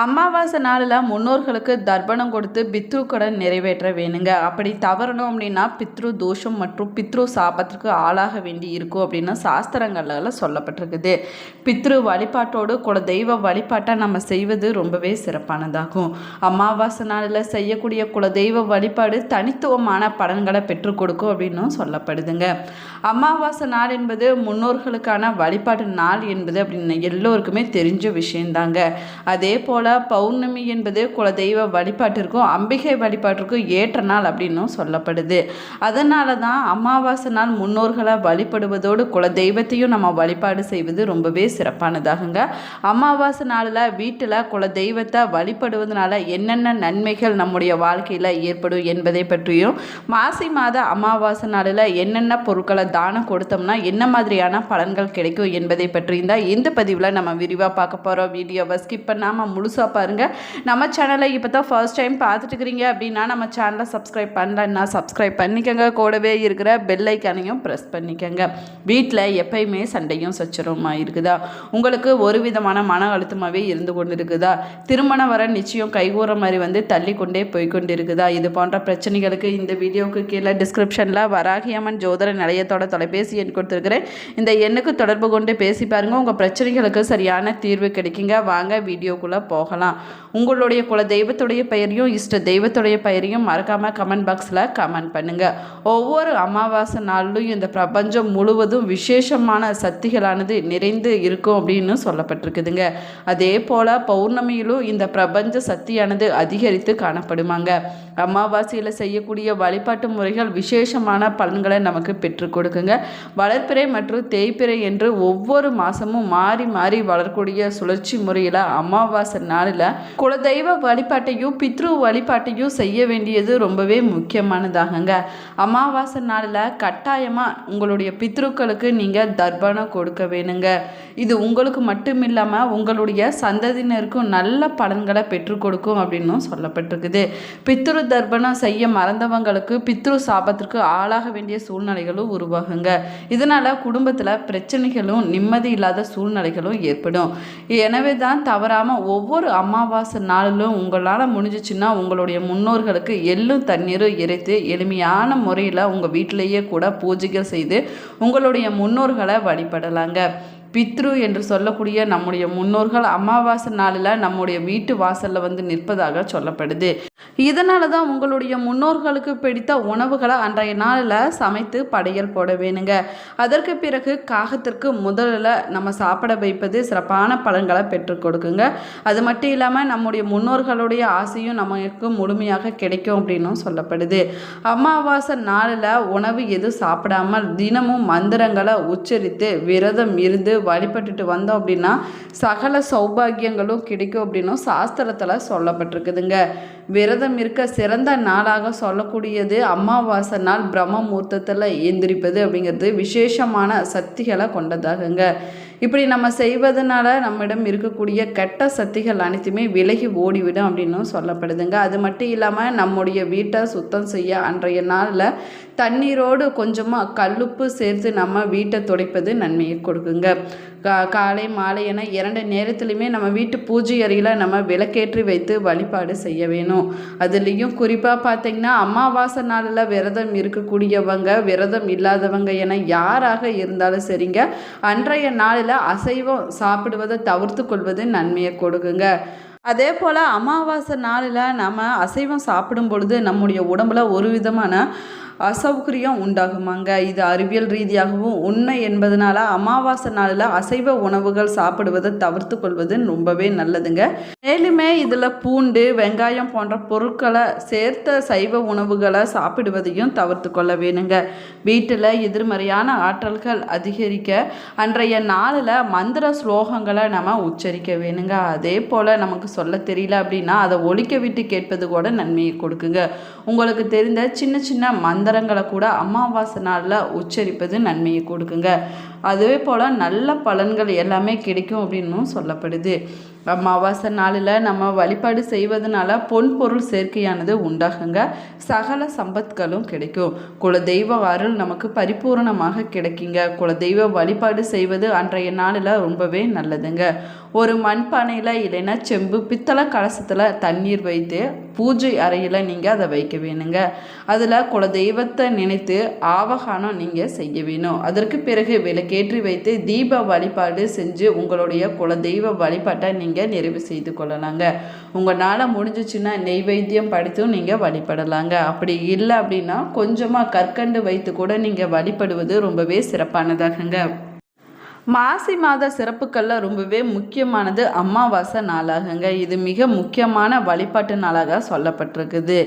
அமாவாசை நாளில் முன்னோர்களுக்கு தர்ப்பணம் கொடுத்து பித்ரு கடன் நிறைவேற்ற வேணுங்க. அப்படி தவறணும் அப்படின்னா பித்ரு தோஷம் மற்றும் பித்ரு சாபத்திற்கு ஆளாக வேண்டி இருக்கும் அப்படின்னு சாஸ்திரங்கள்ல சொல்லப்பட்டிருக்குது. பித்ரு வழிபாட்டோடு குல தெய்வ வழிபாட்டை நம்ம செய்வது ரொம்பவே சிறப்பானதாகும். அமாவாசை நாளில் செய்யக்கூடிய குல தெய்வ வழிபாடு தனித்துவமான பலன்களை பெற்றுக் கொடுக்கும் அப்படின்னு சொல்லப்படுதுங்க. அமாவாசை நாள் என்பது முன்னோர்களுக்கான வழிபாட்டு நாள் என்பது அப்படின்னு எல்லோருக்குமே தெரிஞ்ச விஷயந்தாங்க. அதே போல் பௌர்ணமி என்பது குலதெய்வ வழிபாட்டிற்கும் அம்பிகை வழிபாட்டிற்கும் ஏற்ற நாள் அப்படின்னும் சொல்லப்படுது. அதனால தான் அமாவாசை நாள் முன்னோர்களை வழிபடுவதோடு குலதெய்வத்தையும் நம்ம வழிபாடு செய்வது ரொம்பவே சிறப்பானதாகுங்க. அமாவாசை நாளில் வீட்டில் குலதெய்வத்தை வழிபடுவதனால என்னென்ன நன்மைகள் நம்முடைய வாழ்க்கையில் ஏற்படும் என்பதை பற்றியும், மாசி மாத அமாவாசை நாளில் என்னென்ன பொருட்களை தானம் கொடுத்தோம்னா என்ன மாதிரியான பலன்கள் கிடைக்கும் என்பதை பற்றியும் தான் இந்த பதிவில் நம்ம விரிவாக பார்க்க போகிறோம். வீடியோவை ஸ்கிப் பண்ணாமல் முழுசாக பாருங்கள். நம்ம சேனலை இப்போ தான் ஃபர்ஸ்ட் டைம் பார்த்துட்டு இருக்கிறீங்க அப்படின்னா நம்ம சேனலை சப்ஸ்கிரைப் பண்ணலன்னா சப்ஸ்கிரைப் பண்ணிக்கோங்க. கூடவே இருக்கிற பெல் ஐக்கானையும் ப்ரெஸ் பண்ணிக்கோங்க. வீட்டில் எப்பயுமே சண்டையும் சச்சரவுமாக இருக்குதா? உங்களுக்கு ஒரு விதமான மன அழுத்தமாகவே இருந்து கொண்டு இருக்குதா? திருமணம் வர நிச்சயம் கைகூற மாதிரி தள்ளி கொண்டே போய்கொண்டு இருக்குதா? இது போன்ற பிரச்சனைகளுக்கு இந்த வீடியோவுக்கு கீழே டிஸ்கிரிப்ஷனில் வராகியம்மன் ஜோதிட நிலையத்தோட தொலைபேசி எண் கொடுத்துருக்கிறேன். இந்த எண்ணுக்கு தொடர்பு கொண்டு பேசி பாருங்கள். உங்கள் பிரச்சனைகளுக்கு சரியான தீர்வு கிடைக்குங்க. வாங்க வீடியோக்குள்ளே போகலாம். உங்களுடைய குல தெய்வத்துடைய பெயரையும் இஷ்ட தெய்வத்துடைய பெயரையும் மறக்காமல் கமெண்ட் பாக்ஸில் கமெண்ட் பண்ணுங்கள். ஒவ்வொரு அமாவாசை நாளிலும் இந்த பிரபஞ்சம் முழுவதும் விசேஷமான சக்திகளானது நிறைந்து இருக்கும் அப்படின்னு சொல்லப்பட்டிருக்குதுங்க. அதே போல் பௌர்ணமியிலும் இந்த பிரபஞ்ச சக்தியானது அதிகரித்து காணப்படுமாங்க. அமாவாசையில் செய்யக்கூடிய வழிபாட்டு முறைகள் விசேஷமான பலன்களை நமக்கு பெற்றுக் கொடுக்குங்க. வளர்ப்பிறை மற்றும் தேய்ப்பிறை என்று ஒவ்வொரு மாதமும் மாறி மாறி வளரக்கூடிய சுழற்சி முறையில் அமாவாசை நாளில் குலதெய்வ வழிபாட்டையும் பித்ரு வழிபாட்டையும் செய்ய வேண்டியது ரொம்பவே முக்கியமானதாகுங்க. அமாவாசை நாளில் கட்டாயமாக உங்களுடைய பித்ருக்களுக்கு நீங்கள் தர்ப்பணம் கொடுக்க வேணுங்க. இது உங்களுக்கு மட்டும் இல்லாமல் உங்களுடைய சந்ததியினருக்கும் நல்ல பலன்களை பெற்றுக் கொடுக்கும் அப்படின்னும் சொல்லப்பட்டிருக்குது. பித்ரு தர்ப்பணம் செய்ய மறந்தவங்களுக்கு பித்ரு சாபத்திற்கு ஆளாக வேண்டிய சூழ்நிலைகளும் உருவாகுங்க. இதனால் குடும்பத்தில் பிரச்சனைகளும் நிம்மதி இல்லாத சூழ்நிலைகளும் ஏற்படும். எனவே தான் தவறாமல் ஒவ்வொரு அமாவாசை நாளிலும் உங்களால் முடிஞ்சிச்சுன்னா உங்களுடைய முன்னோர்களுக்கு எள்ளும் தண்ணீரும் இறைத்து எளிமையான முறையில் உங்கள் வீட்டிலேயே கூட பூஜைகள் செய்து உங்களுடைய முன்னோர்களை வழிபடலாங்க. பித்ரு என்று சொல்லக்கூடிய நம்முடைய முன்னோர்கள் அமாவாசை நாளில் நம்முடைய வீட்டு வாசலில் நிற்பதாக சொல்லப்படுது. இதனால தான் உங்களுடைய முன்னோர்களுக்கு பிடித்த உணவுகளை அன்றைய நாளில் சமைத்து படையல் போட வேணுங்க. அதற்கு பிறகு காகத்திற்கு முதலில் நம்ம சாப்பிட வைப்பது சிறப்பான பலன்களை பெற்றுக் கொடுக்குங்க. அது மட்டும் இல்லாமல் நம்முடைய முன்னோர்களுடைய ஆசையும் நமக்கு முழுமையாக கிடைக்கும் அப்படின்னும் சொல்லப்படுது. அமாவாசை நாளில் உணவு எதுவும் சாப்பிடாமல் தினமும் மந்திரங்களை உச்சரித்து விரதம் இருந்து வழிபட்டுட்டு வந்தோம் அப்படின்னா சகல சௌபாகியங்களும் கிடைக்கும் அப்படின்னும் சாஸ்திரத்தில் சொல்லப்பட்டிருக்குதுங்க. விரதம் இருக்க சிறந்த நாளாக சொல்லக்கூடியது அமாவாசை நாள். பிரம்ம முகூர்த்தத்தில் எந்திரிப்பது அப்படிங்கிறது விசேஷமான சக்திகளை கொண்டதாகுங்க. இப்படி நம்ம செய்வதனால நம்மிடம் இருக்கக்கூடிய கெட்ட சக்திகள் அனைத்துமே விலகி ஓடிவிடும் அப்படின்னும் சொல்லப்படுதுங்க. அது மட்டும் இல்லாமல் நம்முடைய வீட்டை சுத்தம் செய்ய அன்றைய நாளில் தண்ணீரோடு கொஞ்சமாக கல்லுப்பு சேர்த்து நம்ம வீட்டை துடைப்பது நன்மையை கொடுக்குங்க. காலை மாலை என 2 நேரத்துலையுமே நம்ம வீட்டு பூஜை அறையில் நம்ம விளக்கேற்றி வைத்து வழிபாடு செய்ய வேணும். அதுலேயும் குறிப்பாக பார்த்திங்கன்னா அமாவாசை நாளில் விரதம் இருக்கக்கூடியவங்க விரதம் இல்லாதவங்க என யாராக இருந்தாலும் சரிங்க, அன்றைய நாளில் அசைவம் சாப்பிடுவதை தவிர்த்து கொள்வது நன்மையை கொடுக்குங்க. அதே போல் அமாவாசை நாளில் நம்ம அசைவம் சாப்பிடும் பொழுது நம்முடைய உடம்புல ஒரு விதமான அசௌகரியம் உண்டாகுமாங்க. இது அறிவியல் ரீதியாகவும் உண்மை என்பதனால அமாவாசை நாளில் அசைவ உணவுகள் சாப்பிடுவதை தவிர்த்து கொள்வது ரொம்பவே நல்லதுங்க. மேலுமே இதில் பூண்டு வெங்காயம் போன்ற பொருட்களை சேர்த்த சைவ உணவுகளை சாப்பிடுவதையும் தவிர்த்து கொள்ள வேணுங்க. வீட்டில் எதிர்மறையான ஆற்றல்கள் அதிகரிக்க அன்றைய நாளில் மந்திர ஸ்லோகங்களை நம்ம உச்சரிக்க வேணுங்க. அதே போல் நமக்கு சொல்ல தெரியல அப்படின்னா அதை ஒலிக்க விட்டு கேட்பது கூட நன்மையை கொடுக்குங்க. உங்களுக்கு தெரிந்த சின்ன சின்ன மந்திரங்களை கூட அமாவாசை நாளில் உச்சரிப்பது நன்மையை கொடுக்குங்க. அதுவே போல் நல்ல பலன்கள் எல்லாமே கிடைக்கும் அப்படின்னும் சொல்லப்படுது. அமாவாசை நாளில் நம்ம வழிபாடு செய்வதனால பொன் பொருள் சேர்க்கையானது உண்டாகுங்க. சகல சம்பத்களும் கிடைக்கும். குலதெய்வ அருள் நமக்கு பரிபூரணமாக கிடைக்குங்க. குலதெய்வ வழிபாடு செய்வது அன்றைய நாளில் ரொம்பவே நல்லதுங்க. ஒரு மண்பானையில் இல்லைன்னா செம்பு பித்தளை கலசத்தில் தண்ணீர் வைத்து பூஜை அறையில் நீங்கள் அதை வைக்க வேணுங்க. அதில் குலதெய்வத்தை நினைத்து ஆவகானம் நீங்கள் செய்ய வேணும். அதற்கு பிறகு விளக்கேற்றி வைத்து தீப வழிபாடு செஞ்சு உங்களுடைய குலதெய்வ வழிபாட்டை நீங்கள் நிறைவு செய்து கொள்ளலாங்க. உங்களால் முடிஞ்சிச்சுன்னா நெய்வேத்தியம் படைத்தும் நீங்கள் வழிபடலாங்க. அப்படி இல்லை அப்படின்னா கொஞ்சமாக கற்கண்டு வைத்து கூட நீங்கள் வழிபடுவது ரொம்பவே சிறப்பானதாகுங்க. மாசி மாத சிறப்புக்களில் ரொம்பவே முக்கியமானது அமாவாசை நாளாகுங்க. இது மிக முக்கியமான வழிபாட்டு நாளாக சொல்லப்பட்டிருக்குது.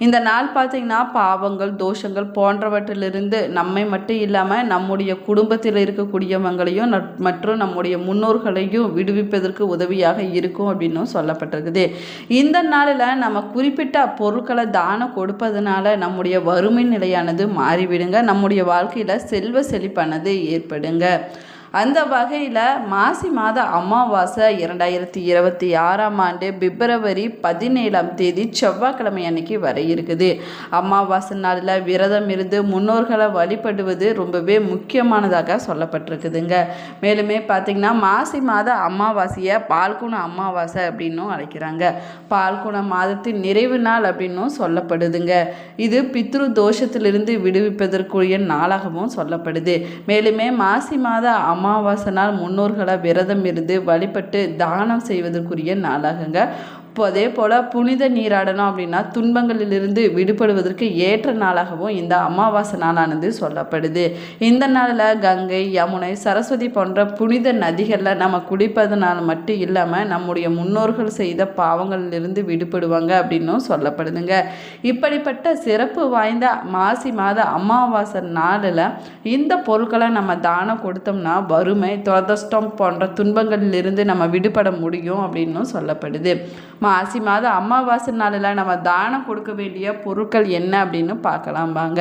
இந்த நாள் பார்த்திங்கன்னா பாவங்கள் தோஷங்கள் போன்றவற்றிலிருந்து நம்மை மட்டும் இல்லாமல் நம்முடைய குடும்பத்தில் இருக்கக்கூடியவங்களையும் மற்றும் நம்முடைய முன்னோர்களையும் விடுவிப்பதற்கு உதவியாக இருக்கும் அப்படின்னும் சொல்லப்பட்டிருக்குது. இந்த நாளில் நம்ம குறிப்பிட்ட பொருட்களை தானம் கொடுப்பதனால நம்முடைய வறுமை நிலையானது மாறிவிடுங்க. நம்முடைய வாழ்க்கையில் செல்வ செழிப்பானது ஏற்படுங்க. அந்த வகையில் மாசி மாத அமாவாசை 2026ஆம் ஆண்டு பிப்ரவரி 17ஆம் தேதி செவ்வாய்க்கிழமை அன்னைக்கு வர இருக்குது. அமாவாசை நாளில் விரதம் இருந்து முன்னோர்களை வழிபடுவது ரொம்பவே முக்கியமானதாக சொல்லப்பட்டிருக்குதுங்க. மேலுமே பார்த்திங்கன்னா மாசி மாத அமாவாசையை பால்குண அமாவாசை அப்படின்னும் அழைக்கிறாங்க. பால்குண மாதத்தின் நிறைவு நாள் அப்படின்னும் சொல்லப்படுதுங்க. இது பித்ரு தோஷத்திலிருந்து விடுவிப்பதற்குரிய நாளாகவும் சொல்லப்படுது. மேலுமே மாசி மாத அமாவாசை நாள் முன்னோர்களை விரதம் இருந்து வழிபட்டு தானம் செய்வதற்குரிய நாளாகுங்க. அதே போல் புனித நீராடணும் அப்படின்னா துன்பங்களிலிருந்து விடுபடுவதற்கு ஏற்ற நாளாகவும் இந்த அமாவாசை நாளானது சொல்லப்படுது. இந்த நாளில் கங்கை யமுனை சரஸ்வதி போன்ற புனித நதிகளில் நம்ம குளிப்பதனால மட்டும் இல்லாமல் நம்முடைய முன்னோர்கள் செய்த பாவங்களிலிருந்து விடுபடுவாங்க அப்படின்னும் சொல்லப்படுதுங்க. இப்படிப்பட்ட சிறப்பு வாய்ந்த மாசி மாத அமாவாசை நாளில் இந்த பொருட்களை நம்ம தானம் கொடுத்தோம்னா வறுமை துரதிர்ஷ்டம் போன்ற துன்பங்களிலிருந்து நம்ம விடுபட முடியும் அப்படின்னும் சொல்லப்படுது. மாசி மாத அமாவாசை நாளில் நம்ம தானம் கொடுக்க வேண்டிய பொருட்கள் என்ன அப்படின்னு பார்க்கலாம் வாங்க.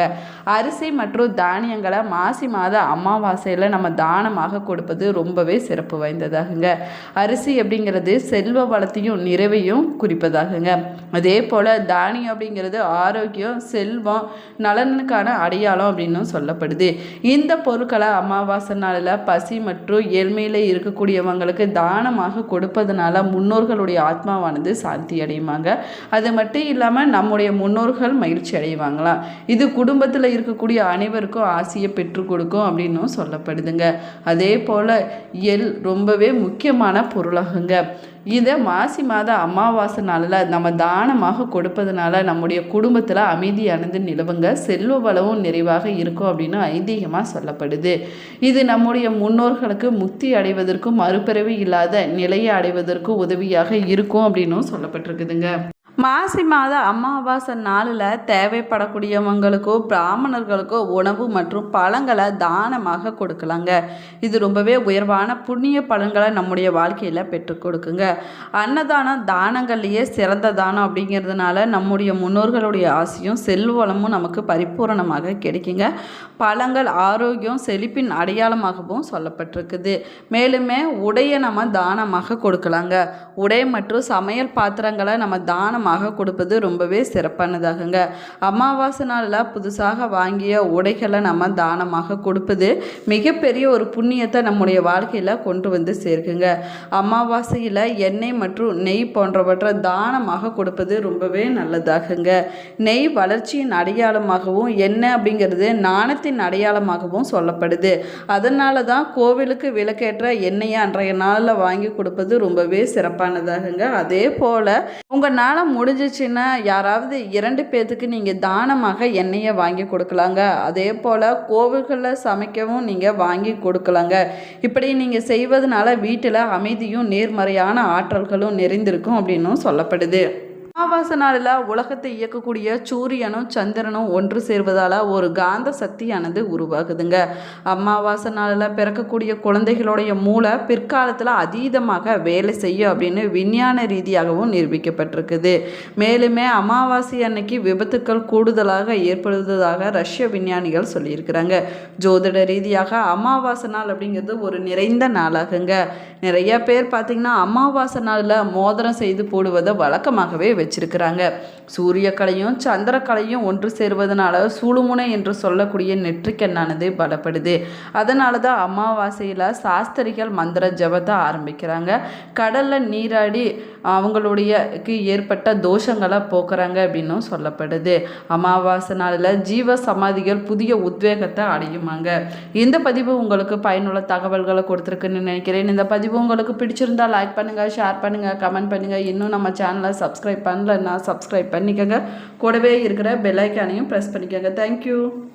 அரிசி மற்றும் தானியங்களை மாசி மாத அமாவாசையில் நம்ம தானமாக கொடுப்பது ரொம்பவே சிறப்பு வாய்ந்ததாகுங்க. அரிசி அப்படிங்கிறது செல்வ வளத்தையும் நிறைவையும் குறிப்பதாகுங்க. அதே போல் தானியம் அப்படிங்கிறது ஆரோக்கியம் செல்வம் நலனுக்கான அடையாளம் அப்படின்னு சொல்லப்படுது. இந்த பொருட்களை அமாவாசை நாளில் பசி மற்றும் ஏழ்மையில் இருக்கக்கூடியவங்களுக்கு தானமாக கொடுப்பதனால முன்னோர்களுடைய ஆத்மாவானது சாந்தி அடையுமாங்க. அது மட்டும் இல்லாமல் நம்முடைய முன்னோர்கள் மகிழ்ச்சி அடைவாங்களாம். இது குடும்பத்தில் இருக்கக்கூடிய அனைவருக்கும் ஆசையை பெற்றுக் கொடுக்கும் அப்படின்னும் சொல்லப்படுதுங்க. அதே போல் ரொம்பவே முக்கியமான பொருளாகுங்க. இதை மாசி மாத அமாவாசை நாளில் நம்ம தானமாக கொடுப்பதனால நம்முடைய குடும்பத்தில் அமைதியானது நிலவுங்க. செல்வ வளமும் நிறைவாக இருக்கும் அப்படின்னு ஐதீகமாக சொல்லப்படுது. இது நம்முடைய முன்னோர்களுக்கு முக்தி அடைவதற்கும் மறுபிறவி இல்லாத நிலையை அடைவதற்கும் உதவியாக இருக்கும் அப்படின்னும் சொல்லப்பட்டிருக்குதுங்க. மாசி மாத அமாவாசை நாளில் தேவைப்படக்கூடியவங்களுக்கோ பிராமணர்களுக்கோ உணவு மற்றும் பழங்களை தானமாக கொடுக்கலாங்க. இது ரொம்பவே உயர்வான புண்ணிய பலன்களை நம்முடைய வாழ்க்கையில் பெற்றுக் கொடுக்குங்க. அன்னதானம் தானங்கள்லேயே சிறந்த தானம் அப்படிங்கிறதுனால நம்முடைய முன்னோர்களுடைய ஆசையும் செல்வ வளமும் நமக்கு பரிபூரணமாக கிடைக்குங்க. பழங்கள் ஆரோக்கியம் செழிப்பின் அடையாளமாகவும் சொல்லப்பட்டிருக்குது. மேலுமே உடையை நம்ம தானமாக கொடுக்கலாங்க. உடை மற்றும் சமையல் பாத்திரங்களை நம்ம தானமாக கொடுப்பது ரொம்பவே சிறப்பானதாகுங்க. அமாவாசை நாளில் புதுசாக வாங்கிய உடைகளை நம்ம தானமாக கொடுப்பது மிகப்பெரிய ஒரு புண்ணியத்தை நம்முடைய வாழ்க்கையில் கொண்டு வந்து சேர்க்குங்க. அமாவாசையில் எண்ணெய் மற்றும் நெய் போன்றவற்றை தானமாக கொடுப்பது ரொம்பவே நல்லதாகுங்க. நெய் வளர்ச்சியின் அடையாளமாகவும் எண்ணெய் அப்படிங்கிறது நாணத்தின் அடையாளமாகவும் சொல்லப்படுது. அதனால தான் கோவிலுக்கு விளக்கேற்ற எண்ணெயை அன்றைய நாளில் வாங்கி கொடுப்பது ரொம்பவே சிறப்பானதாகுங்க. அதே போல் உங்களால் முடிஞ்சிச்சுன்னா யாராவது 2 பேர்த்துக்கு நீங்கள் தானமாக எண்ணெயை வாங்கி கொடுக்கலாங்க. அதே போல் கோவில்களில் சமைக்கவும் நீங்கள் வாங்கி கொடுக்கலாங்க. இப்படி நீங்கள் செய்வதனால வீட்டில் அமைதியும் நேர்மறையான ஆற்றல்களும் நிறைந்திருக்கும் அப்படின்னும் சொல்லப்படுது. அமாவாசை நாளில் உலகத்தை இயக்கக்கூடிய சூரியனும் சந்திரனும் ஒன்று சேர்வதால் ஒரு காந்த சக்தியானது உருவாகுதுங்க. அமாவாசை நாளில் பிறக்கக்கூடிய குழந்தைகளுடைய மூளை பிற்காலத்தில் அதீதமாக வேலை செய்யும் அப்படின்னு விஞ்ஞான ரீதியாகவும் நிரூபிக்கப்பட்டிருக்குது. மேலுமே அமாவாசை அன்னைக்கு விபத்துக்கள் கூடுதலாக ஏற்படுவதாக ரஷ்ய விஞ்ஞானிகள் சொல்லியிருக்கிறாங்க. ஜோதிட ரீதியாக அமாவாசை நாள் அப்படிங்கிறது ஒரு நிறைந்த நாளாகுங்க. நிறைய பேர் பார்த்திங்கன்னா அமாவாசை நாளில் மோதிரம் செய்து போடுவதை வழக்கமாகவே வச்சிருக்கிறாங்க. சூரியக்கலையும் சந்திரக்கலையும் ஒன்று சேருவதனால சூளுமுனை என்று சொல்லக்கூடிய நெற்றிக்கண்ணானது பலப்படுது. அதனால தான் அமாவாசையில் சாஸ்திரிகள் மந்திர ஜபத்தை ஆரம்பிக்கிறாங்க. கடலில் நீராடி அவங்களுடைய ஏற்பட்ட தோஷங்களை போக்குறாங்க அப்படின்னும் சொல்லப்படுது. அமாவாசை நாளில் ஜீவ சமாதிகள் புதிய உத்வேகத்தை அடையுமாங்க. இந்த பதிவு உங்களுக்கு பயனுள்ள தகவல்களை கொடுத்துருக்குன்னு நினைக்கிறேன். இந்த பதிவு உங்களுக்கு பிடிச்சிருந்தா லைக் பண்ணுங்கள், ஷேர் பண்ணுங்கள், கமெண்ட் பண்ணுங்கள். இன்னும் நம்ம சேனலை சப்ஸ்கிரைப் பண்ணலன்னா சப்ஸ்கிரைப் பண்ணிக்கோங்க. கூடவே இருக்கிற பெல் ஐக்கானையும் ப்ரெஸ் பண்ணிக்கோங்க. தேங்க்யூ.